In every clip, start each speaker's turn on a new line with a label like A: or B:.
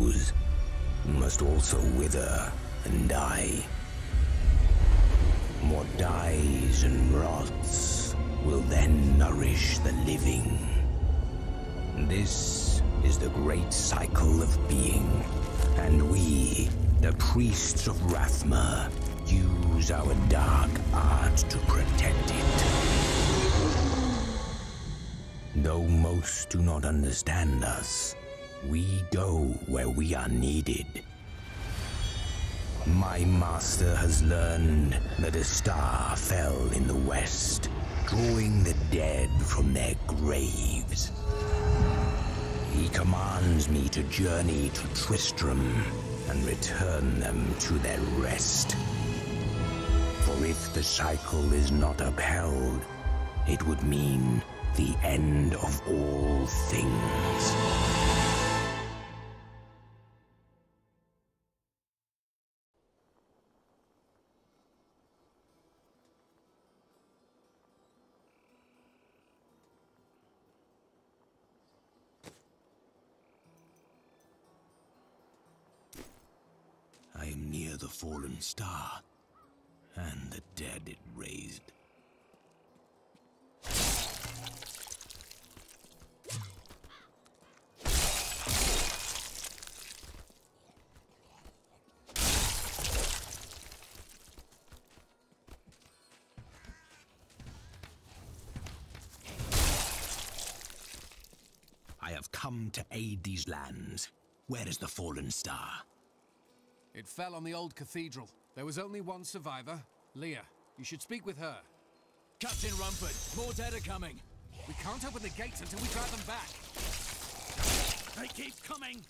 A: grows must also wither and die. What dies and rots will then nourish the living. This is the great cycle of being, and we, the priests of Rathma, use our dark art to protect it. Though most do not understand us, we go where we are needed. My master has learned that a star fell in the west, drawing the dead from their graves. He commands me to journey to Tristram and return them to their rest. For if the cycle is not upheld, it would mean the end of all things. I am near the fallen star, and the dead it raised. I have come to aid these lands. Where is the fallen star?
B: It fell on the old cathedral. There was only one survivor, Leah. You should speak with her.
C: Captain Rumford, more dead are coming.
B: We can't open the gates until we drive them back.
C: They keep coming!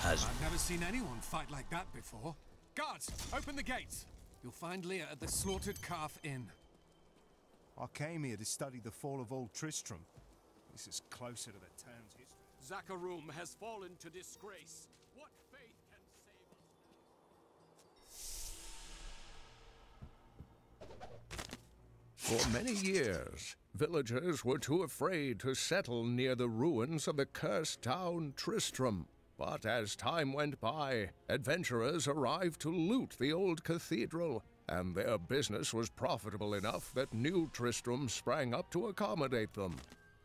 B: I've never seen anyone fight like that before. Guards, open the gates. You'll find Leah at the Slaughtered Calf Inn.
D: I came here to study the fall of old Tristram. This is closer to the town's history.
C: Zakharum has fallen to disgrace. What faith can save us?
E: For many years, villagers were too afraid to settle near the ruins of the cursed town Tristram. But as time went by, adventurers arrived to loot the old cathedral, and their business was profitable enough that new Tristram sprang up to accommodate them.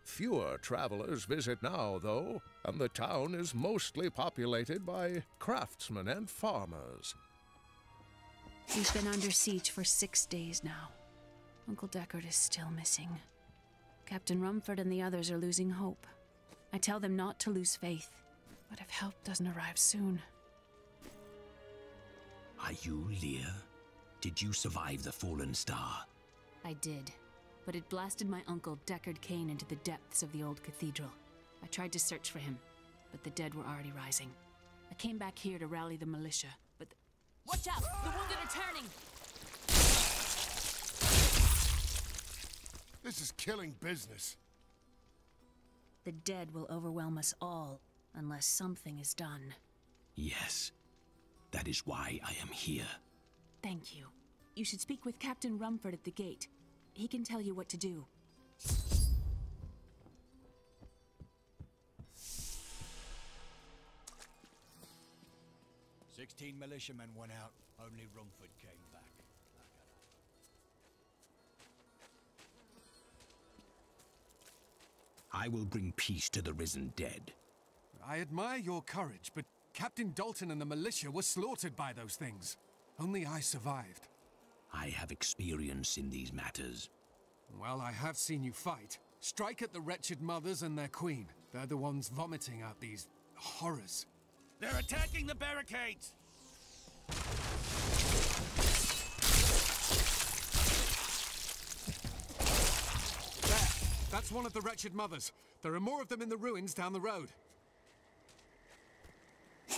E: Fewer travelers visit now, though, and the town is mostly populated by craftsmen and farmers.
F: He's been under siege for 6 days now. Uncle Deckard is still missing. Captain Rumford and the others are losing hope. I tell them not to lose faith. But if help doesn't arrive soon...
A: Are you Leah? Did you survive the fallen star?
F: I did. But it blasted my uncle Deckard Cain into the depths of the old cathedral. I tried to search for him, but the dead were already rising. I came back here to rally the militia, but...
G: Watch out! The wounded are turning!
D: This is killing business.
F: The dead will overwhelm us all. Unless something is done.
A: Yes. That is why I am here.
F: Thank you. You should speak with Captain Rumford at the gate. He can tell you what to do.
C: 16 militiamen went out. Only Rumford came back.
A: I will bring peace to the risen dead.
B: I admire your courage, but Captain Dalton and the militia were slaughtered by those things. Only I survived.
A: I have experience in these matters.
B: Well, I have seen you fight. Strike at the wretched mothers and their queen. They're the ones vomiting out these horrors.
C: They're attacking the barricades!
B: That's one of the wretched mothers. There are more of them in the ruins down the road.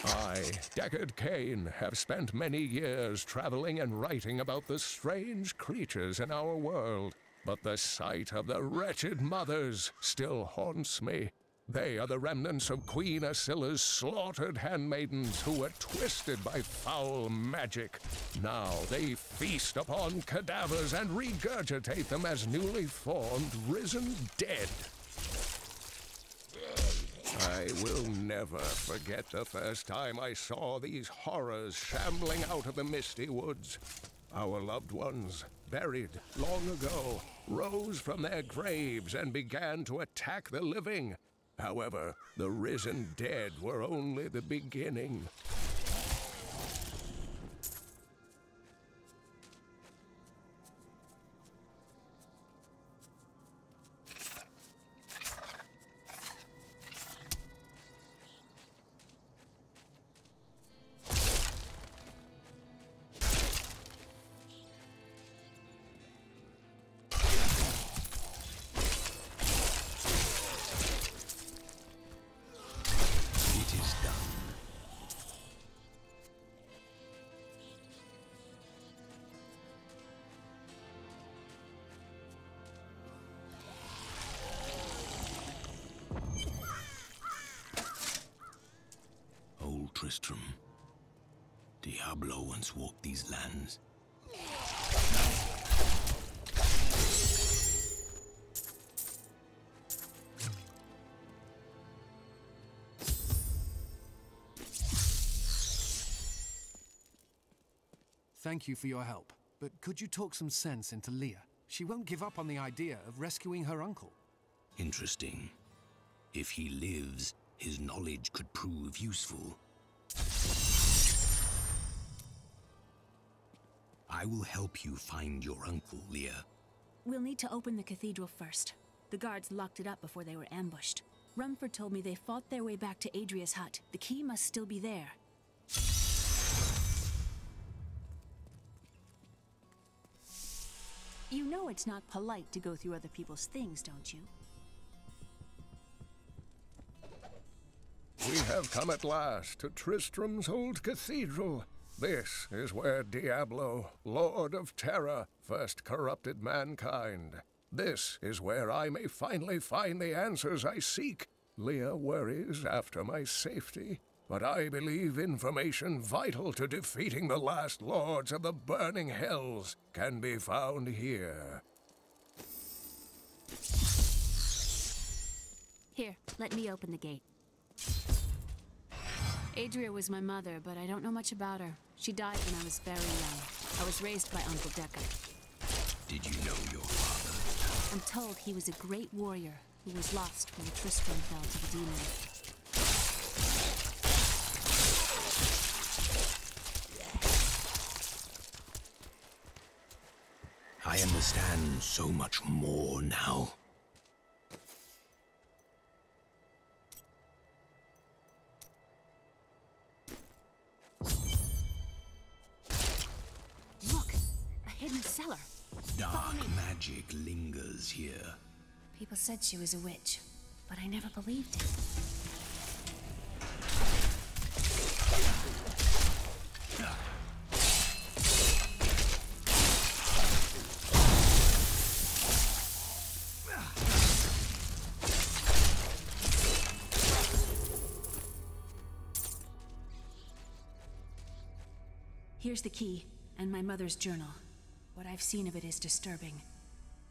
E: I, Deckard Cain, have spent many years traveling and writing about the strange creatures in our world, but the sight of the wretched mothers still haunts me. They are the remnants of Queen Asilla's slaughtered handmaidens who were twisted by foul magic. Now they feast upon cadavers and regurgitate them as newly formed, risen dead. I will never forget the first time I saw these horrors shambling out of the misty woods. Our loved ones, buried long ago, rose from their graves and began to attack the living. However, the risen dead were only the beginning.
A: Tristram. Diablo once walked these lands.
B: Thank you for your help, but could you talk some sense into Leah? She won't give up on the idea of rescuing her uncle.
A: Interesting. If he lives, his knowledge could prove useful. I will help you find your uncle, Leah.
F: We'll need to open the cathedral first. The guards locked it up before they were ambushed. Rumford told me they fought their way back to Adria's hut. The key must still be there. You know it's not polite to go through other people's things, don't you?
E: We have come at last to Tristram's old cathedral. This is where Diablo, Lord of Terror, first corrupted mankind. This is where I may finally find the answers I seek. Leah worries after my safety, but I believe information vital to defeating the last lords of the burning hells can be found here.
F: Here, let me open the gate. Adria was my mother, but I don't know much about her. She died when I was very young. I was raised by Uncle Deckard.
A: Did you know your father?
F: I'm told he was a great warrior who was lost when Tristram fell to the demons.
A: I understand so much more now.
F: Look! A hidden cellar!
A: Dark magic lingers here.
F: People said she was a witch, but I never believed it. Here's the key, and my mother's journal. What I've seen of it is disturbing.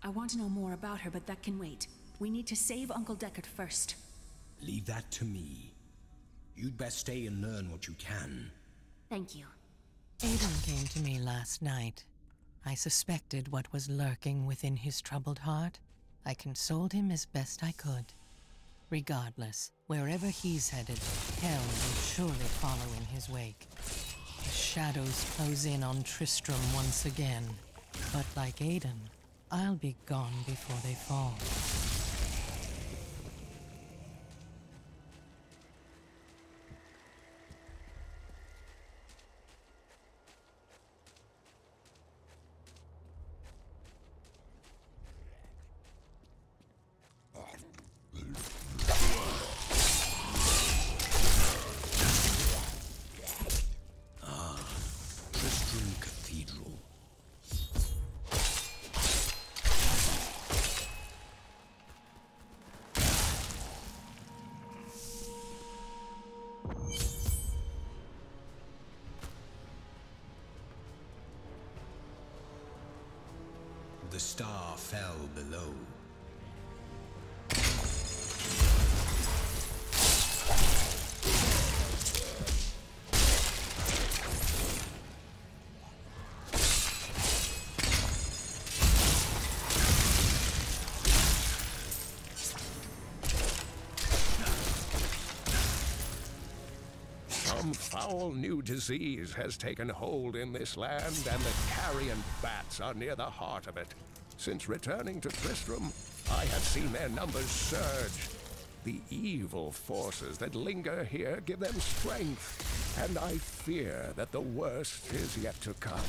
F: I want to know more about her, but that can wait. We need to save Uncle Deckard first.
A: Leave that to me. You'd best stay and learn what you can.
F: Thank you.
H: Aiden came to me last night. I suspected what was lurking within his troubled heart. I consoled him as best I could. Regardless, wherever he's headed, hell will surely follow in his wake. The shadows close in on Tristram once again. But like Aiden, I'll be gone before they fall.
A: the star fell below.
E: Some foul new disease has taken hold in this land, and the carrion bats are near the heart of it. Since returning to Tristram, I have seen their numbers surge. The evil forces that linger here give them strength, and I fear that the worst is yet to come.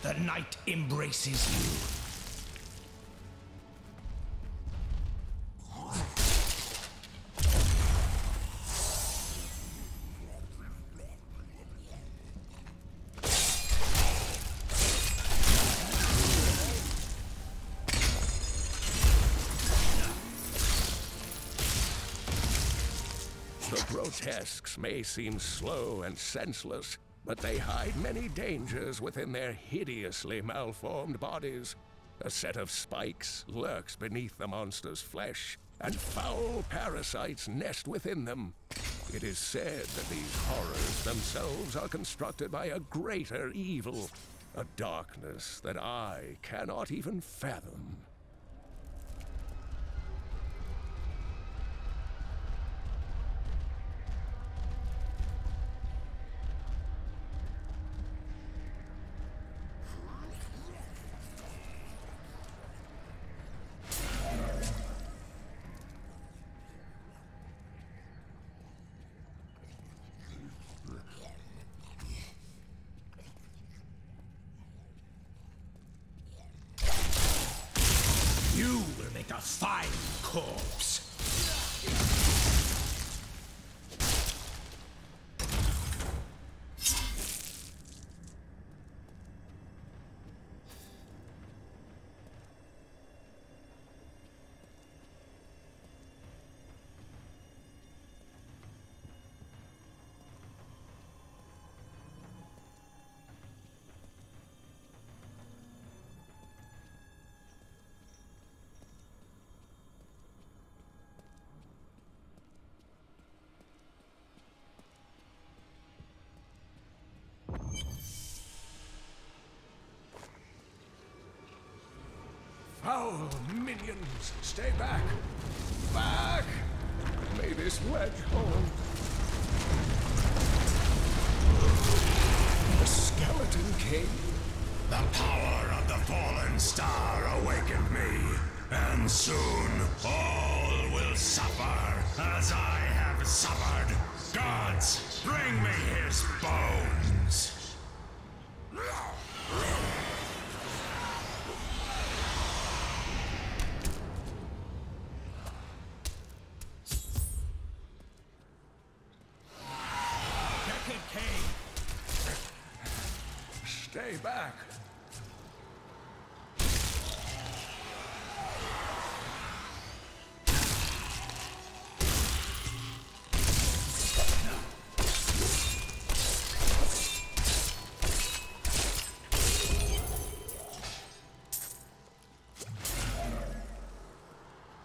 A: The night embraces you.
E: The grotesques may seem slow and senseless, but they hide many dangers within their hideously malformed bodies. A set of spikes lurks beneath the monster's flesh, and foul parasites nest within them. It is said that these horrors themselves are constructed by a greater evil, a darkness that I cannot even fathom.
A: You will make a fine corpse.
E: Foul minions, stay back! Back! May this ledge hold. The Skeleton King?
I: The power of the fallen star awakened me, and soon all will suffer as I have suffered. Gods, bring me his bones!
E: Stay back!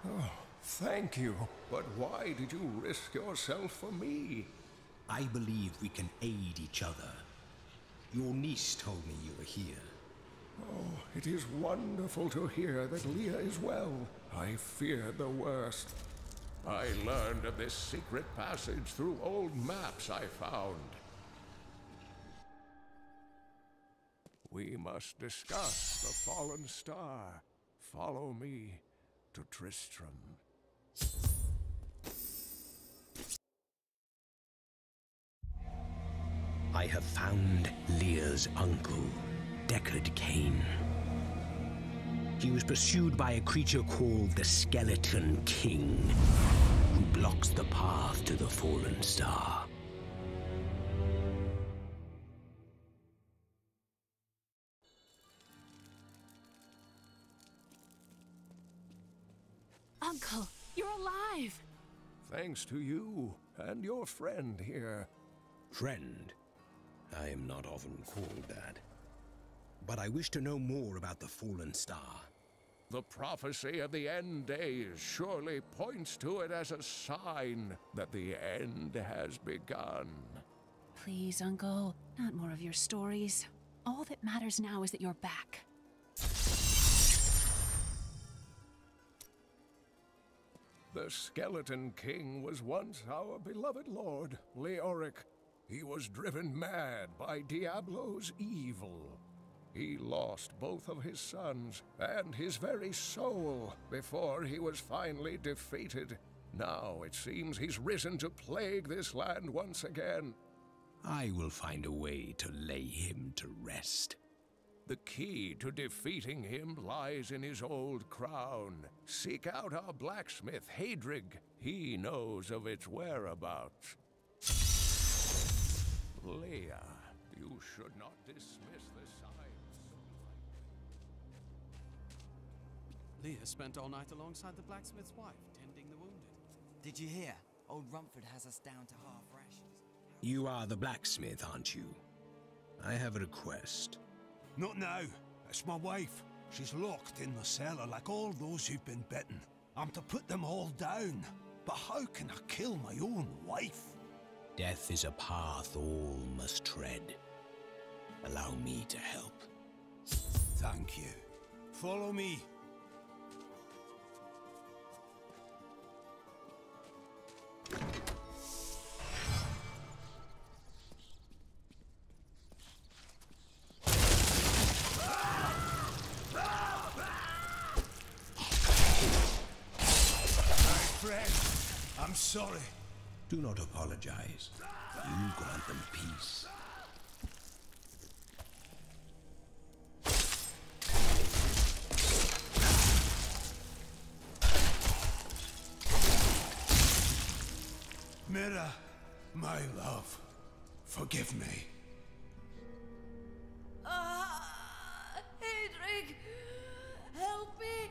E: Oh, thank you. But why did you risk yourself for me?
A: I believe we can aid each other. Your niece told me you were here.
E: Oh, it is wonderful to hear that Leah is well. I feared the worst. I learned of this secret passage through old maps I found. We must discuss the fallen star. Follow me to Tristram.
A: I have found Leah's uncle, Deckard Cain. He was pursued by a creature called the Skeleton King, who blocks the path to the fallen star.
F: Uncle, you're alive!
E: Thanks to you and your friend here.
A: Friend? I am not often called that. But I wish to know more about the Fallen Star.
E: The prophecy of the end days surely points to it as a sign that the end has begun.
F: Please, Uncle, not more of your stories. All that matters now is that you're back.
E: The Skeleton King was once our beloved lord, Leoric. He was driven mad by Diablo's evil. He lost both of his sons and his very soul before he was finally defeated. Now it seems he's risen to plague this land once again.
A: I will find a way to lay him to rest.
E: The key to defeating him lies in his old crown. Seek out our blacksmith, Hadrig. He knows of its whereabouts. Leia, you should not dismiss the signs.
C: Leah spent all night alongside the blacksmith's wife, tending the wounded.
J: Did you hear? Old Rumford has us down to half rations.
A: You are the blacksmith, aren't you? I have a request.
D: Not now. It's my wife. She's locked in the cellar like all those who've been bitten. I'm to put them all down. But how can I kill my own wife?
A: Death is a path all must tread. Allow me to help.
D: Thank you. Follow me. I'm sorry.
A: Do not apologize. You grant them peace.
D: Mira, my love, forgive me.
G: Hadrig! Help me!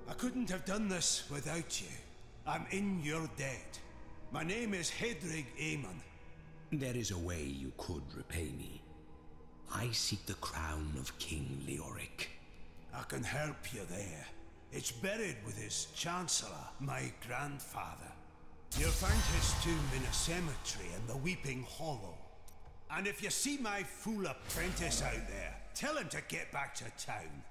D: I couldn't have done this without you. I'm in your debt. My name is Hadrig Aemon.
A: There is a way you could repay me. I seek the crown of King Leoric.
D: I can help you there. It's buried with his Chancellor, my grandfather. You'll find his tomb in a cemetery in the Weeping Hollow. And if you see my fool apprentice out there, tell him to get back to town.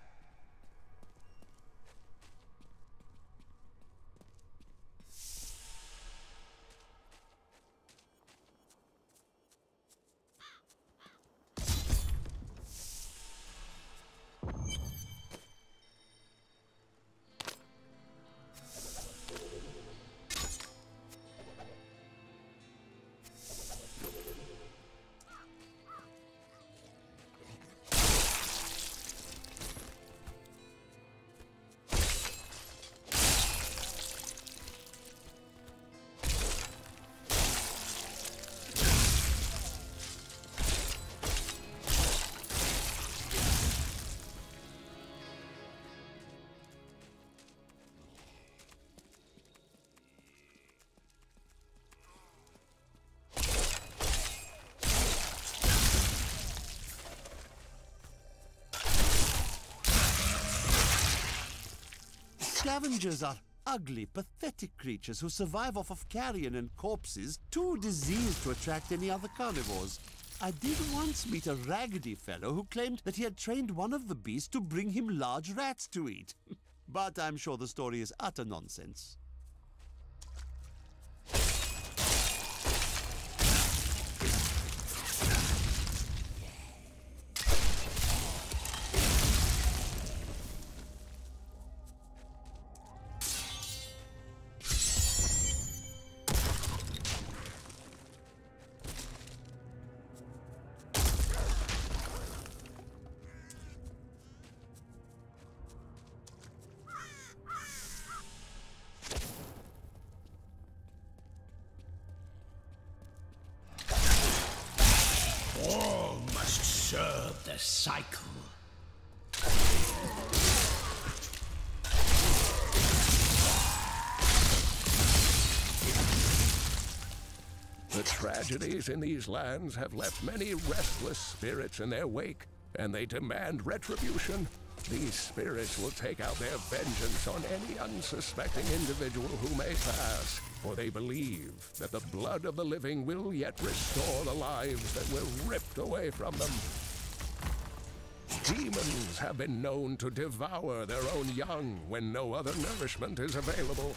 K: Scavengers are ugly, pathetic creatures who survive off of carrion and corpses, too diseased to attract any other carnivores. I did once meet a raggedy fellow who claimed that he had trained one of the beasts to bring him large rats to eat. But I'm sure the story is utter nonsense.
A: cycle.
E: The tragedies in these lands have left many restless spirits in their wake, and they demand retribution. These spirits will take out their vengeance on any unsuspecting individual who may pass, for they believe that the blood of the living will yet restore the lives that were ripped away from them. Demons have been known to devour their own young when no other nourishment is available.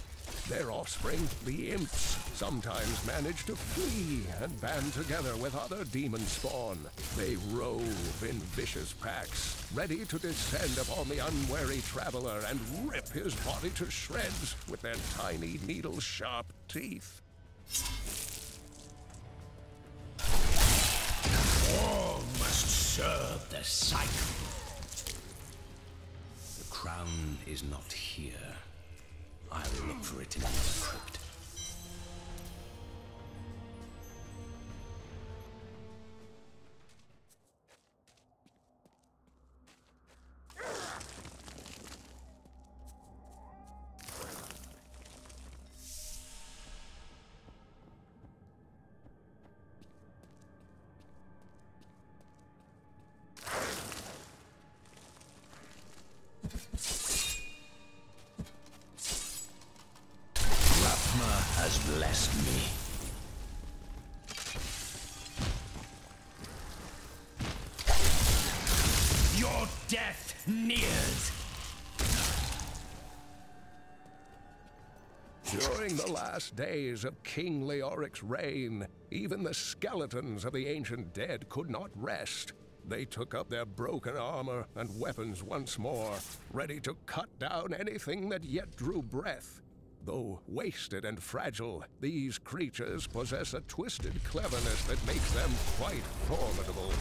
E: Their offspring, the imps, sometimes manage to flee and band together with other demon spawn. They rove in vicious packs, ready to descend upon the unwary traveler and rip his body to shreds with their tiny needle-sharp teeth.
A: All must serve the cycle. The crown is not here. I'll look for it in the crypt. Has blessed me. Your death nears.
E: During the last days of King Leoric's reign, even the skeletons of the ancient dead could not rest. They took up their broken armor and weapons once more, ready to cut down anything that yet drew breath. Though wasted and fragile, these creatures possess a twisted cleverness that makes them quite formidable.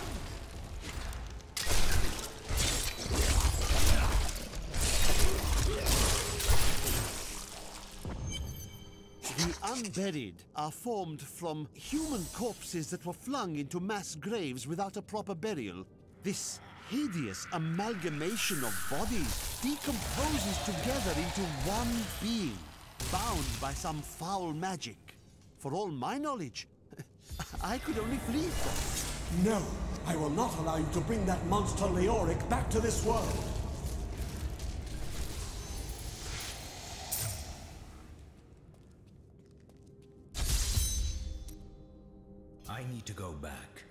K: The unburied are formed from human corpses that were flung into mass graves without a proper burial. This hideous amalgamation of bodies decomposes together into one being, bound by some foul magic. For all my knowledge, I could only flee from it.
L: No, I will not allow you to bring that monster Leoric back to this world.
A: I need to go back.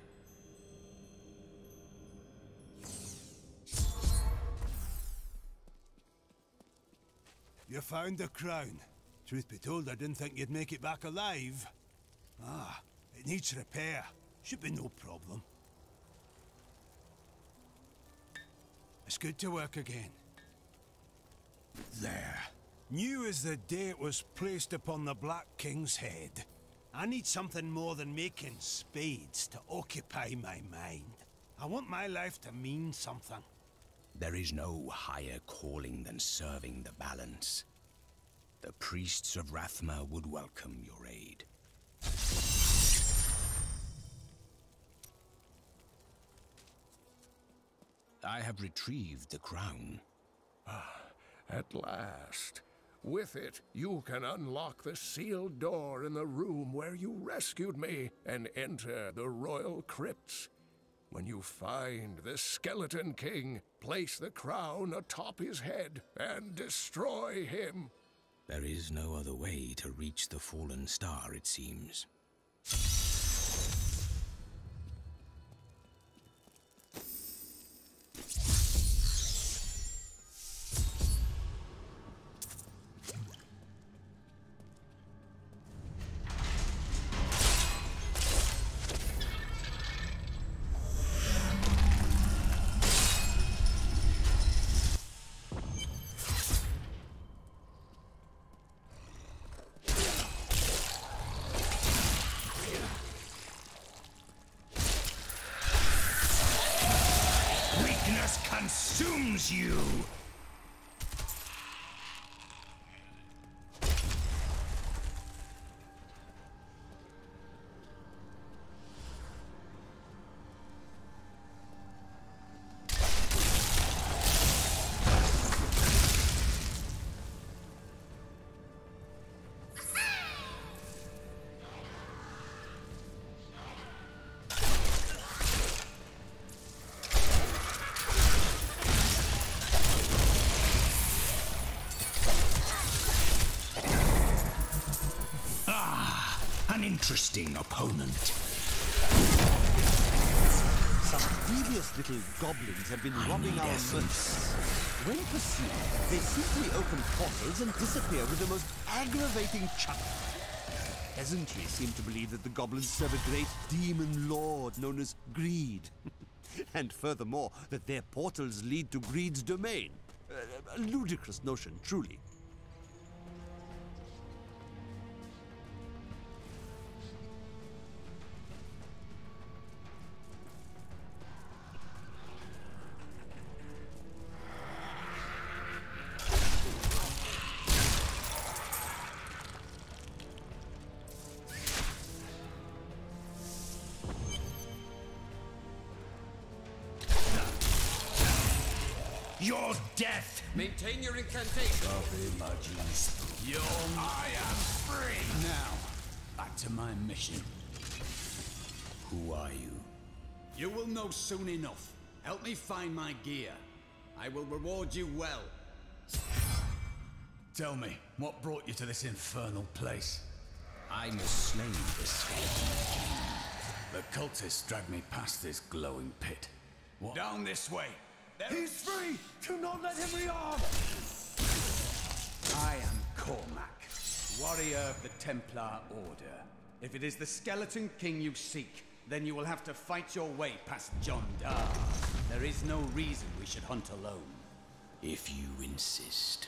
D: You found the crown. Truth be told, I didn't think you'd make it back alive. Ah, it needs repair. Should be no problem. It's good to work again. There. New as the day it was placed upon the Black King's head. I need something more than making spades to occupy my mind. I want my life to mean something.
A: There is no higher calling than serving the balance. The priests of Rathma would welcome your aid. I have retrieved the crown.
E: At last. With it, you can unlock the sealed door in the room where you rescued me and enter the royal crypts. When you find the Skeleton King, place the crown atop his head and destroy him.
A: There is no other way to reach the fallen star, it seems. Consumes you! interesting opponent.
K: Some devious little goblins have been robbing our merchants. When pursued, they simply open portals and disappear with the most aggravating chuckle. Peasantry seem to believe that the goblins serve a great demon lord known as Greed. And furthermore, that their portals lead to Greed's domain. A ludicrous notion, truly.
A: Your death!
C: Maintain your incantation.
A: I am free!
M: Now, back to my mission.
A: Who are you?
M: You will know soon enough. Help me find my gear. I will reward you well. Tell me, what brought you to this infernal place?
A: I must slay the skeleton king.
M: The cultists dragged me past this glowing pit. What? Down this way!
L: He's free! Do not let him rearm!
M: I am Cormac, warrior of the Templar Order. If it is the Skeleton King you seek, then you will have to fight your way past John Dar. There is no reason we should hunt alone.
A: If you insist.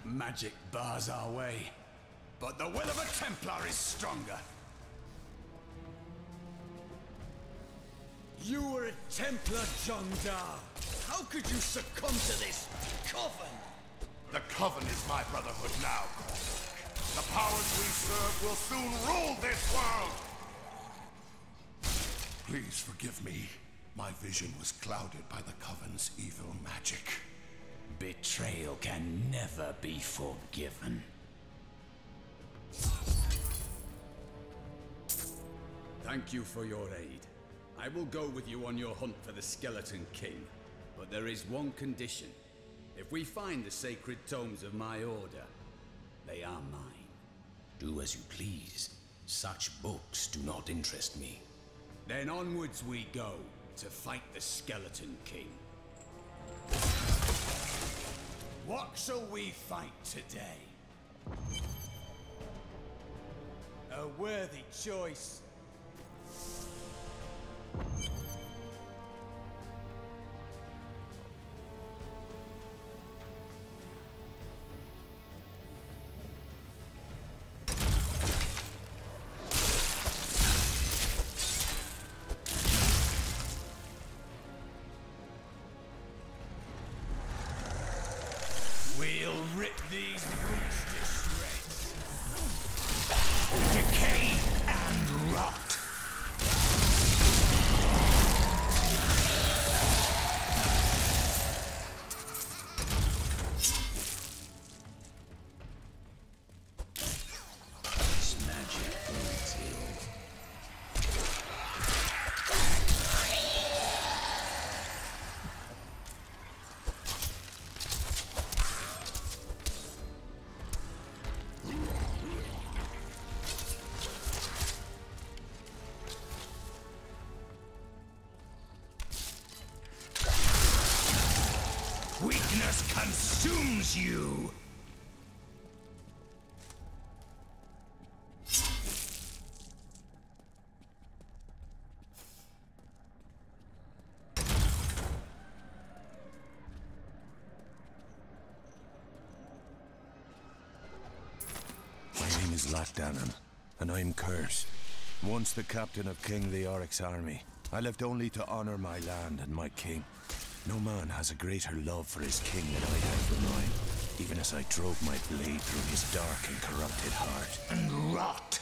M: Magic bars our way, but the will of a Templar is stronger. You were a Templar, John Dar. How could you succumb to this coven?
I: The coven is my brotherhood now. The powers we serve will soon rule this world. Please forgive me. My vision was clouded by the coven's evil magic.
A: Betrayal can never be forgiven.
M: Thank you for your aid. I will go with you on your hunt for the Skeleton King. But there is one condition. If we find the sacred tomes of my order, they are mine.
A: Do as you please. Such books do not interest me.
M: Then onwards we go to fight the Skeleton King. What shall we fight today? A worthy choice.
A: We'll rip these boots to shreds. Decay and rot. This magic bodes ill. Weakness consumes you!
E: My name is Latdanan, and I'm cursed.
A: Once the captain of King Leoric's army, I lived only to honor my land and my king. No man has a greater love for his king than I had for mine, even as I drove my blade through his dark and corrupted heart. And rot!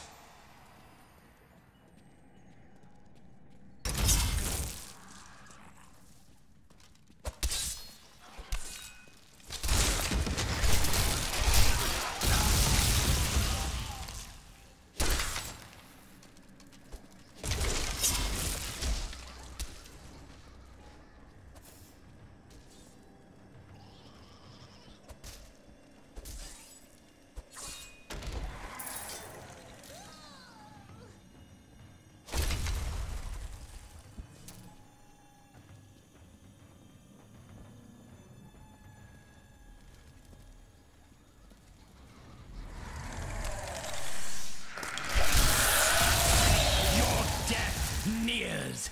I: Nears.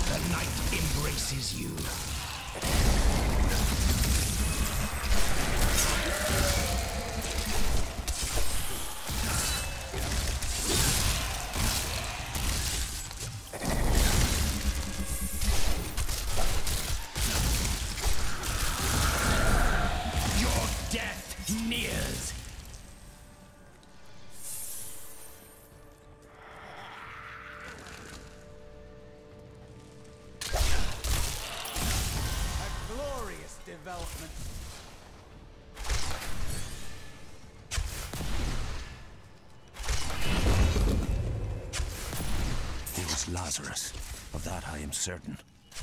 A: The night embraces you.
I: Nears.
J: A glorious development.
A: It was Lazarus. Of that I am certain.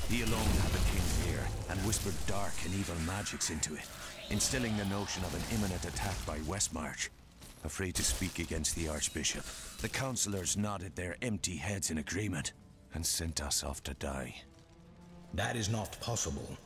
A: He alone had the king's ear, and whispered dark and evil magics into it, instilling the notion of an imminent attack by Westmarch. Afraid to speak against the Archbishop, the councillors nodded their empty heads in agreement, and sent us off to die.
N: That is not possible.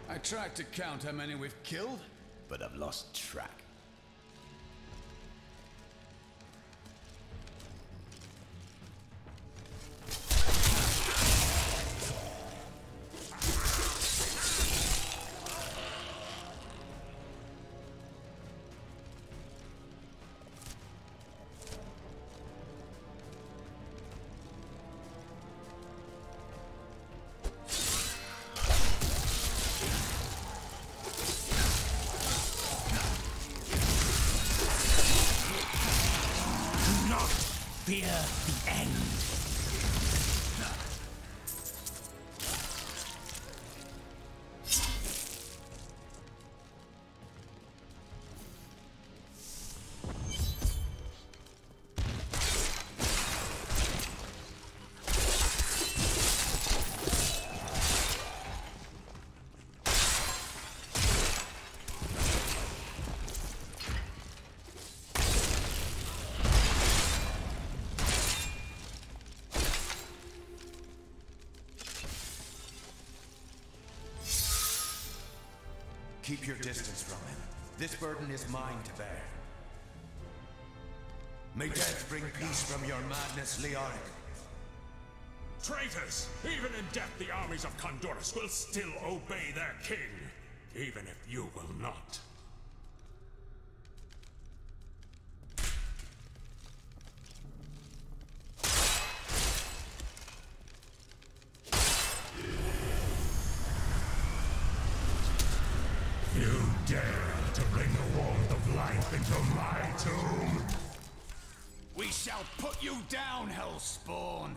M: I tried to count how many we've killed, but I've lost track.
I: Fear the end.
A: Keep your distance from him. This burden is mine to bear. May death bring peace from your madness, Leoric.
I: Traitors! Even in death, the armies of Condorus will still obey their king, even if you will not. You dare to bring the warmth of life into my tomb?
M: We shall put you down, Hellspawn!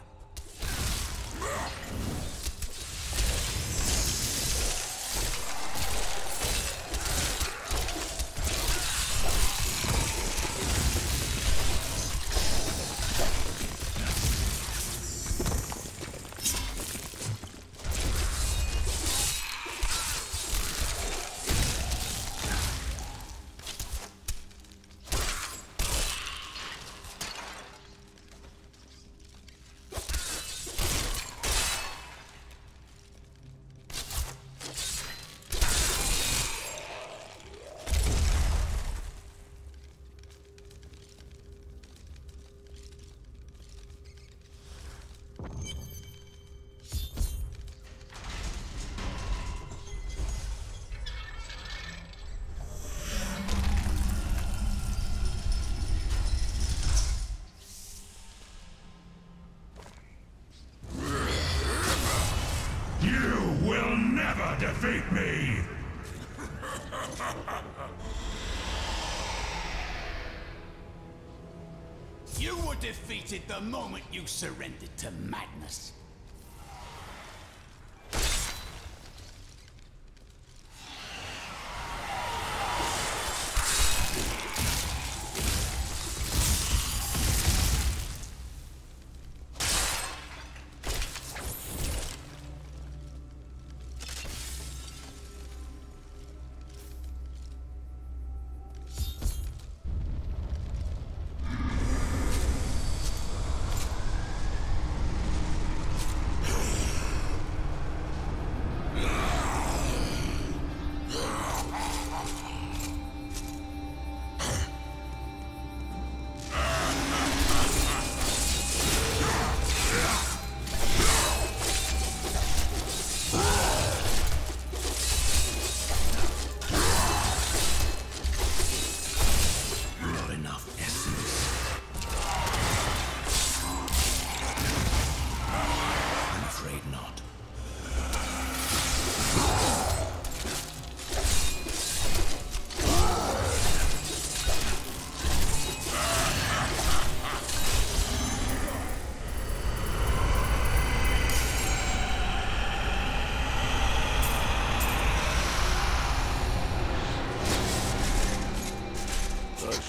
I: defeat me!
A: You were defeated the moment you surrendered to madness.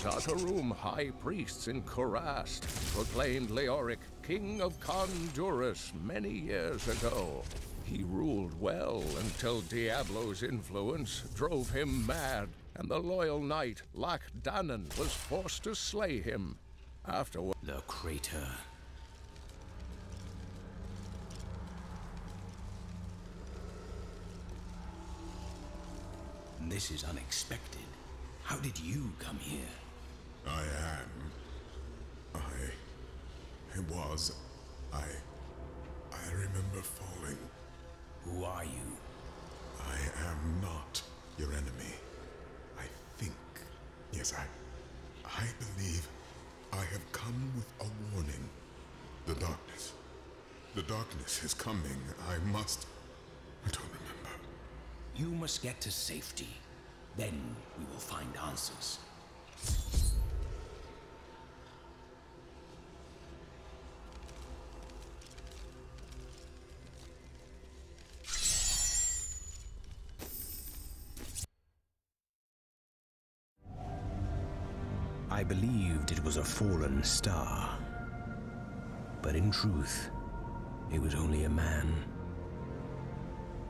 E: Satarum high priests in Kurast proclaimed Leoric king of Kondurus many years ago. He ruled well until Diablo's influence drove him mad, and the loyal knight Lac Danon was forced to slay him. Afterward,
A: the crater. This is unexpected. How did you come here?
I: I remember falling.
A: Who are you?
I: I am not your enemy. I think. Yes, I believe I have come with a warning. The darkness. The darkness is coming. I don't remember.
A: You must get to safety. Then we will find answers. I believed it was a fallen star. But in truth, it was only a man.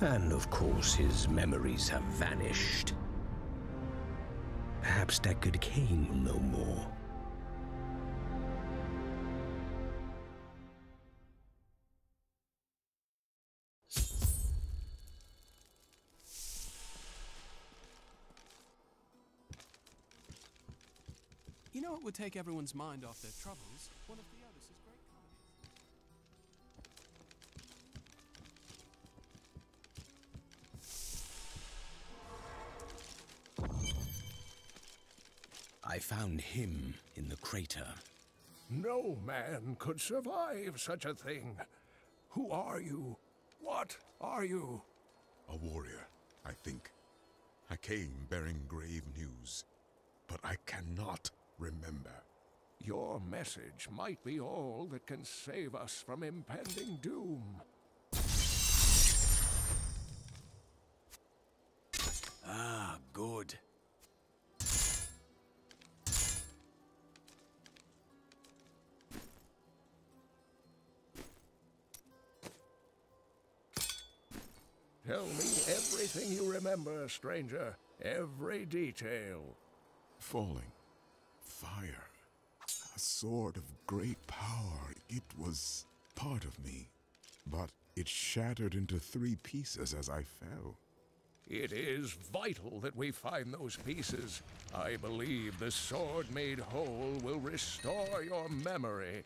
A: And of course, his memories have vanished. Perhaps Deckard Cain will know more.
C: You know what would take everyone's mind off their troubles? One of the others' great comedies.
A: I found him in the crater.
E: no man could survive such a thing. Who are you? What are you?
I: A warrior, I think. I came bearing grave news, but I cannot remember.
E: Your message might be all that can save us from impending doom.
A: Ah, good.
E: Tell me everything you remember, stranger. Every detail.
I: Falling. Fire. A sword of great power. It was part of me. But it shattered into 3 pieces as I fell.
E: It is vital that we find those pieces. I believe the sword made whole will restore your memory.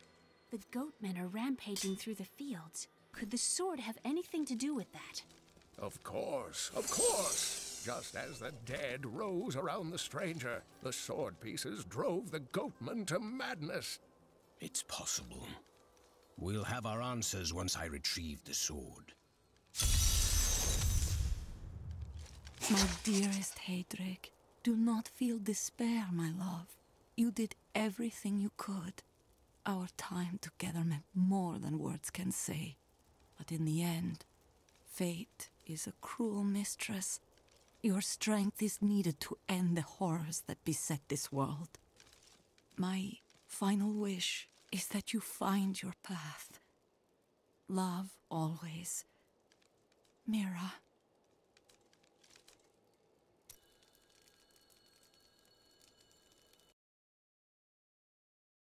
F: The goatmen are rampaging through the fields. Could the sword have anything to do with that?
E: Of course, of course. Just as the dead rose around the stranger, the sword pieces drove the goatmen to madness.
A: It's possible. We'll have our answers once I retrieve the sword.
O: My dearest Heydrich, do not feel despair, my love. You did everything you could. Our time together meant more than words can say. But in the end, fate is a cruel mistress. Your strength is needed to end the horrors that beset this world. My final wish is that you find your path. Love always. Mira.